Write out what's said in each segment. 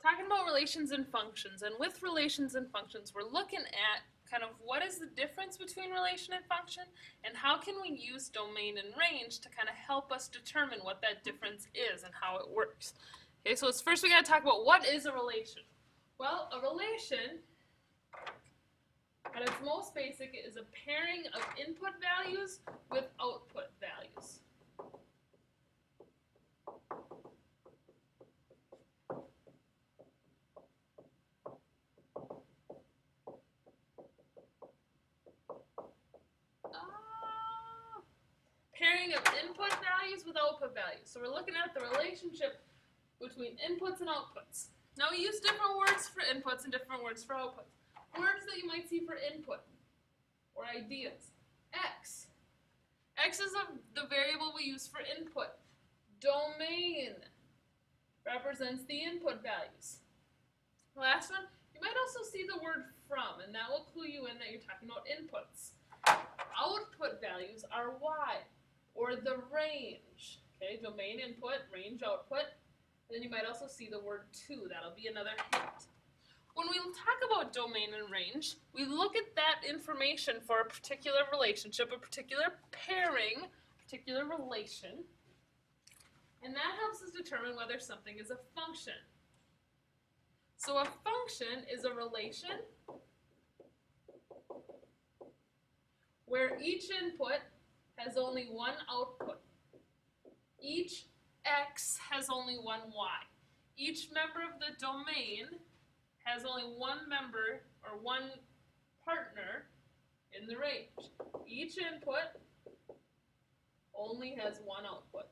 talking about relations and functions, and with relations and functions, we're looking at kind of what is the difference between relation and function, and how can we use domain and range to kind of help us determine what that difference is and how it works. Okay, so first we got to talk about what is a relation. Well, a relation, at its most basic, is a pairing of input values with output values. Pairing of input values with output values. So we're looking at the relationship between inputs and outputs. Now we use different words for inputs and different words for outputs. Words that you might see for input or ideas. X. X is the variable we use for input. Domain represents the input values. Last one, you might also see the word from, and that will clue you in that you're talking about inputs. Output values are Y, or the range. Okay, domain input, range output. And then you might also see the word to. That'll be another hint. When we talk about domain and range, we look at that information for a particular relationship, a particular pairing, a particular relation, and that helps us determine whether something is a function. So a function is a relation where each input has only one output. Each X has only one Y. Each member of the domain has only one member or one partner in the range. Each input only has one output.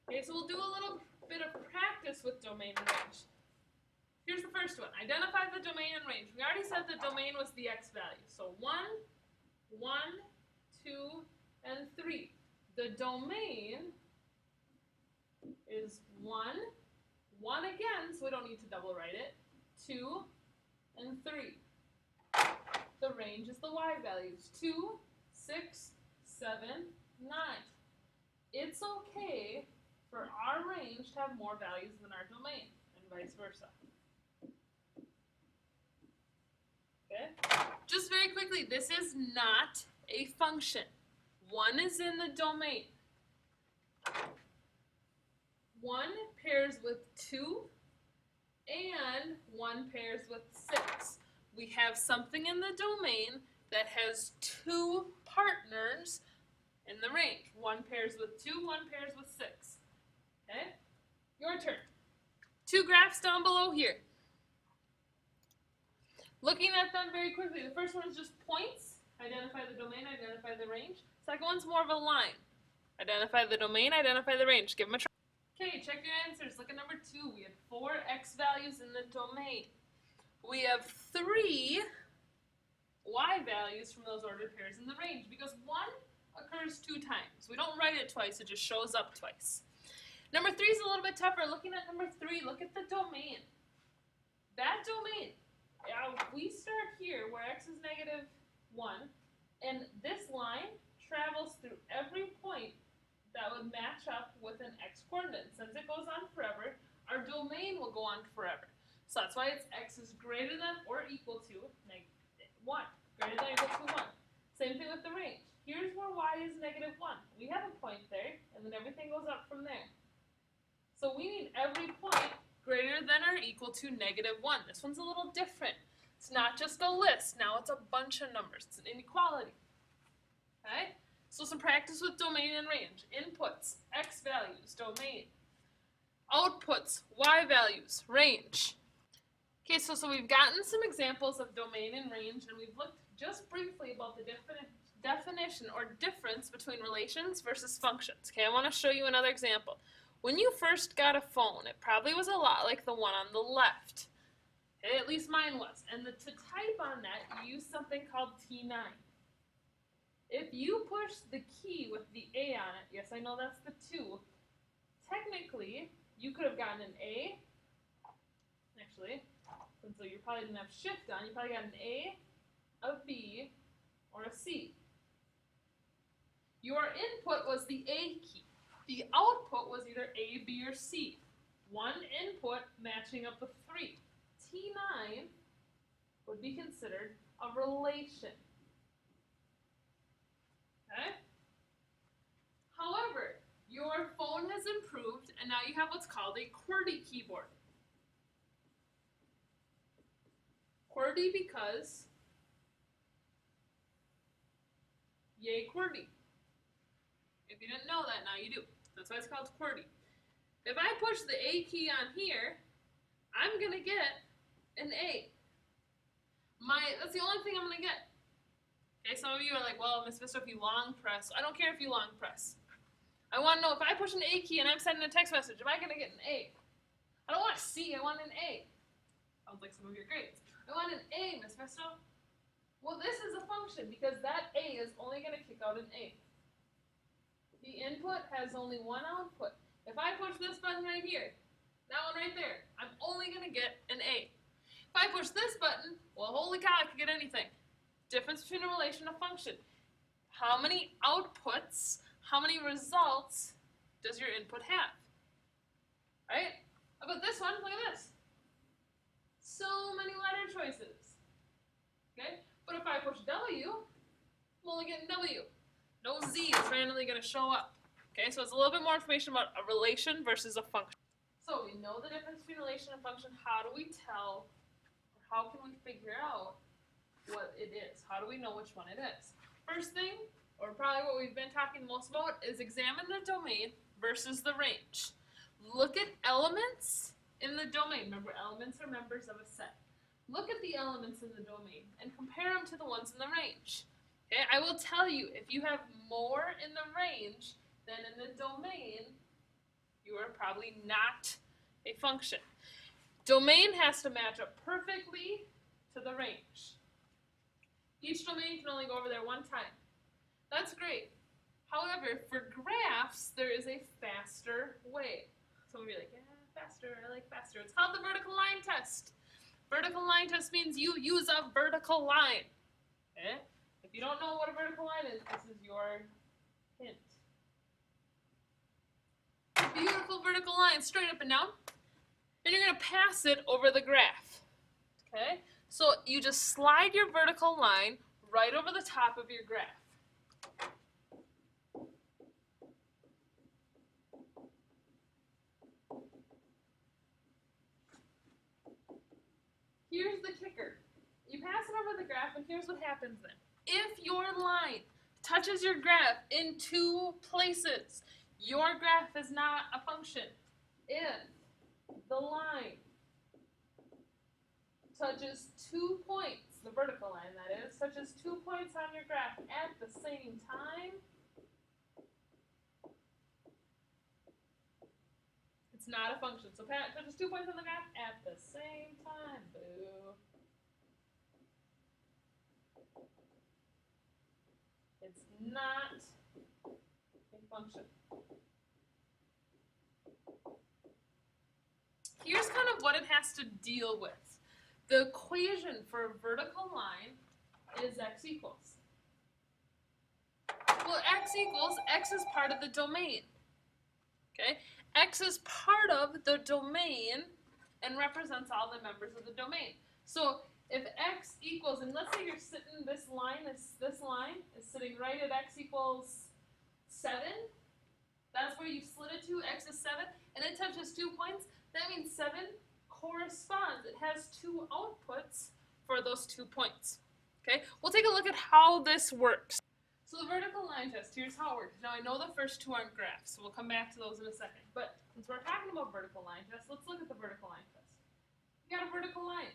Okay, so we'll do a little bit of practice with domain and range. Here's the first one. Identify the domain and range. We already said the domain was the X value. So 1, 1, 2, and 3. The domain is 1, 1 again, so we don't need to double write it, 2, and 3. The range is the Y values, 2, 6, 7, 9. It's okay for our range to have more values than our domain, and vice versa. Okay? Just very quickly, this is not a function. 1 is in the domain. 1 pairs with 2, and 1 pairs with 6. We have something in the domain that has 2 partners in the range. 1 pairs with 2, 1 pairs with 6. Okay? Your turn. 2 graphs down below here. Looking at them very quickly, the first one is just points. Identify the domain, identify the range. Second one's more of a line. Identify the domain, identify the range. Give them a try. Okay, check your answers. Look at number 2. We had 4 X values in the domain. We have 3 Y values from those ordered pairs in the range because 1 occurs 2 times. We don't write it twice, it just shows up twice. Number 3 is a little bit tougher. Looking at number 3, look at the domain. That domain, we start here where X is negative 1, and this line travels through every point that would match up with an X coordinate. Since it goes on forever, our domain will go on forever. So that's why it's X is greater than or equal to negative 1. Greater than or equal to 1. Same thing with the range. Here's where Y is negative 1. We have a point there, and then everything goes up from there. So we need every point greater than or equal to negative 1. This one's a little different. It's not just a list. Now it's a bunch of numbers. It's an inequality. Okay? So some practice with domain and range. Inputs, X values, domain. Outputs, Y values, range. Okay, so we've gotten some examples of domain and range, and we've looked just briefly about the definition or difference between relations versus functions. Okay, I want to show you another example. When you first got a phone, it probably was a lot like the one on the left. Okay, at least mine was. And to type on that, you use something called T9. If you push the key with the A on it, yes, I know that's the 2, technically, you could have gotten an A. Actually, since you probably didn't have shift on, you probably got an A, a B, or a C. Your input was the A key. The output either A, B, or C. One input matching up with 3. T9 would be considered a relation. Okay? However, your phone has improved, and now you have what's called a QWERTY keyboard. QWERTY because, yay QWERTY. If you didn't know that, now you do. That's why it's called QWERTY. If I push the A key on here, I'm going to get an A. That's the only thing I'm going to get. Okay, some of you are like, well, Miss Vista, if you long press, I don't care if you long press. I want to know if I push an A key and I'm sending a text message, am I going to get an A? I don't want a C, I want an A. Sounds like some of your grades. I want an A, Miss Vista. Well, this is a function because that A is only going to kick out an A. The input has only one output. If I push this button right here, that one right there, I'm only going to get an A. If I push this button, well, holy cow, I could get anything. Difference between a relation and a function. How many outputs, how many results does your input have? Right? How about this one? Look at this. So many letter choices. Okay? But if I push W, I'm only getting W. No Z is randomly going to show up. Okay, so it's a little bit more information about a relation versus a function. So we know the difference between relation and function. How do we tell, or how can we figure out what it is? How do we know which one it is? First thing, or probably what we've been talking most about, is examine the domain versus the range. Look at elements in the domain. Remember, elements are members of a set. Look at the elements in the domain and compare them to the ones in the range. Okay, I will tell you, if you have more in the range than in the domain, you are probably not a function. Domain has to match up perfectly to the range. Each domain can only go over there one time. That's great. However, for graphs, there is a faster way. Some of you are like, yeah, faster, I like faster. It's called the vertical line test. Vertical line test means you use a vertical line. Okay? If you don't know what a vertical line is, this is your hint. Beautiful vertical line, straight up and down. And you're going to pass it over the graph. Okay? So you just slide your vertical line right over the top of your graph. Here's the kicker. You pass it over the graph, and here's what happens then. If your line touches your graph in 2 places, your graph is not a function. If the line touches 2 points, the vertical line that is, touches 2 points on your graph at the same time, it's not a function. So Pat touches 2 points on the graph at the same time. Boo. It's not a function. Here's kind of what it has to deal with. The equation for a vertical line is x equals. Well, x is part of the domain. Okay? X is part of the domain and represents all the members of the domain. So if x equals, and let's say you're sitting, this line is sitting right at x equals 7. That's where you slid it to, x is 7, and it touches 2 points. That means 7 corresponds. It has 2 outputs for those 2 points. Okay, we'll take a look at how this works. So the vertical line test, here's how it works. Now I know the first 2 aren't graphs, so we'll come back to those in a second. But since we're talking about vertical line test, let's look at the vertical line test. You got a vertical line.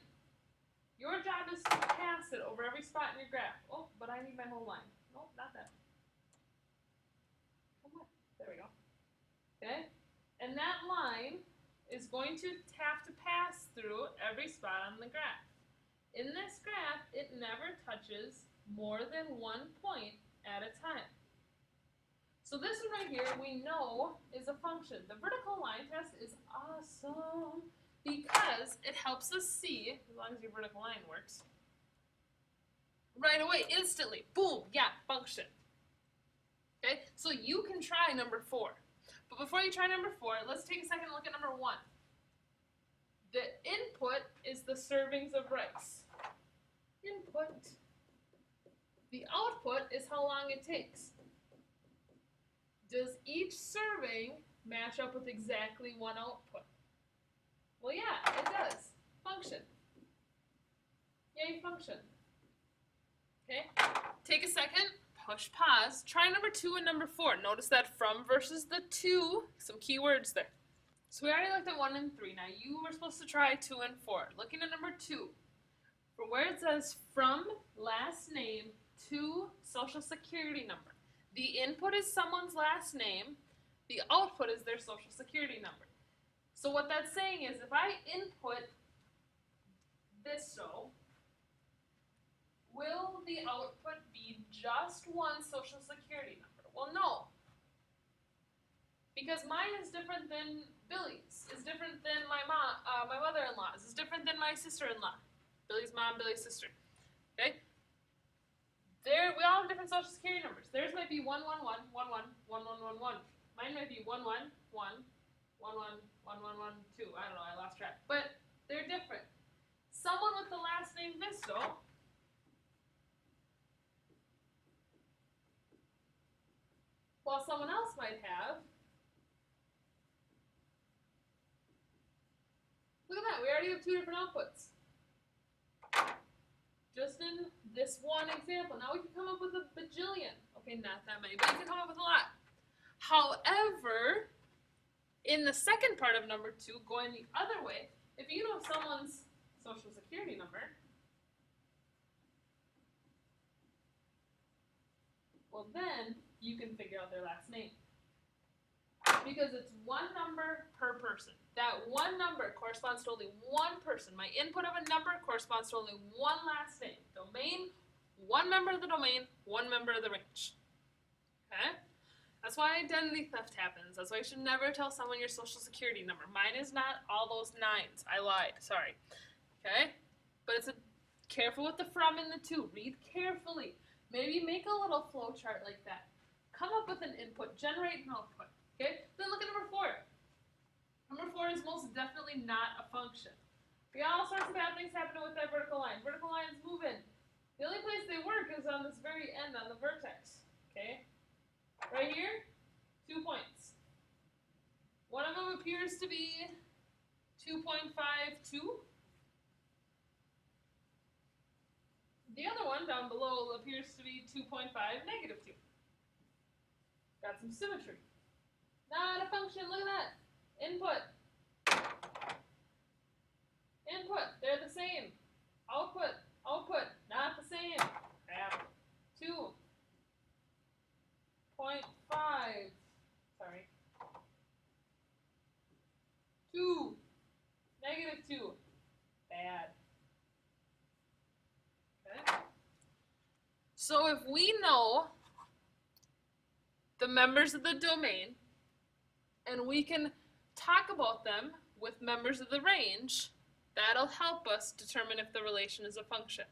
Your job is to pass it over every spot in your graph. Oh, but I need my whole line. Nope, not that. Come on. There we go. Okay? And that line is going to have to pass through every spot on the graph. In this graph, it never touches more than 1 point at a time. So this one right here, we know is a function. The vertical line test is awesome because it helps us see, as long as your vertical line works, right away, instantly, boom, yeah, function. Okay, so you can try number 4. But before you you try number 4, let's take a second and look at number 1. The input is the servings of rice. Input. The output is how long it takes. Does each serving match up with exactly one output? Well, yeah, it does. Function. Yay, function. Okay, take a second, push pause, try number 2 and number 4. Notice that from versus the to, some key words there. So we already looked at 1 and 3. Now you were supposed to try 2 and 4. Looking at number 2, for where it says from last name to social security number. The input is someone's last name, the output is their social security number. So what that's saying is if I input this so, will the output be just one social security number? Well, no. Because mine is different than Billy's, is different than my mother-in-law's, is different than my sister-in-law. Billy's mom, Billy's sister. Okay? We all have different social security numbers. Theirs might be 111, 11, 1111. Mine might be 111, 11, 1112. I don't know, I lost track. But they're different. Someone with the last name Visto while someone else might have, look at that, we already have 2 different outputs. Just in this one example. Now we can come up with a bajillion. Okay, not that many, but you can come up with a lot. However, in the second part of number 2, going the other way, if you know someone's social security number, well then you can figure out their last name. Because it's one number per person. That one number corresponds to only one person. My input of a number corresponds to only one last name. Domain, one member of the domain, one member of the range. Okay? That's why identity theft happens. That's why you should never tell someone your social security number. Mine is not all those 9s. I lied. Sorry. Okay? But it's careful with the from and the to. Read carefully. Maybe make a little flow chart like that. Come up with an input. Generate an output. Okay? Then look at number 4. Number 4 is most definitely not a function. We got all sorts of bad things happening with that vertical line. Vertical lines move in. The only place they work is on this very end, on the vertex. Okay? Right here, 2 points. One of them appears to be 2.52. The other one down below appears to be 2.5 negative 2. Got some symmetry. Not a function, look at that. Input. Input, they're the same. Output, output, not the same. Crap. 2.5. Sorry. 2. Negative 2. Bad. Okay. So if we know the members of the domain, and we can talk about them with members of the range, that'll help us determine if the relation is a function.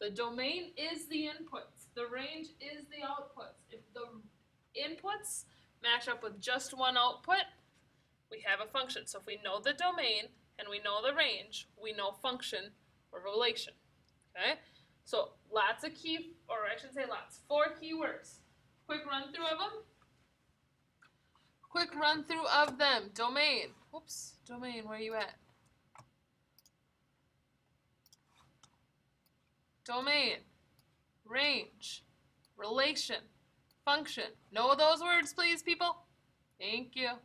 The domain is the inputs. The range is the outputs. If the inputs match up with just one output, we have a function. So if we know the domain and we know the range, we know function or relation. Okay? So lots of key, or I should say lots, 4 keywords. Quick run through of them. Quick run through of them. Domain. Oops, domain, where are you at? Domain, range, relation, function. Know those words, please, people? Thank you.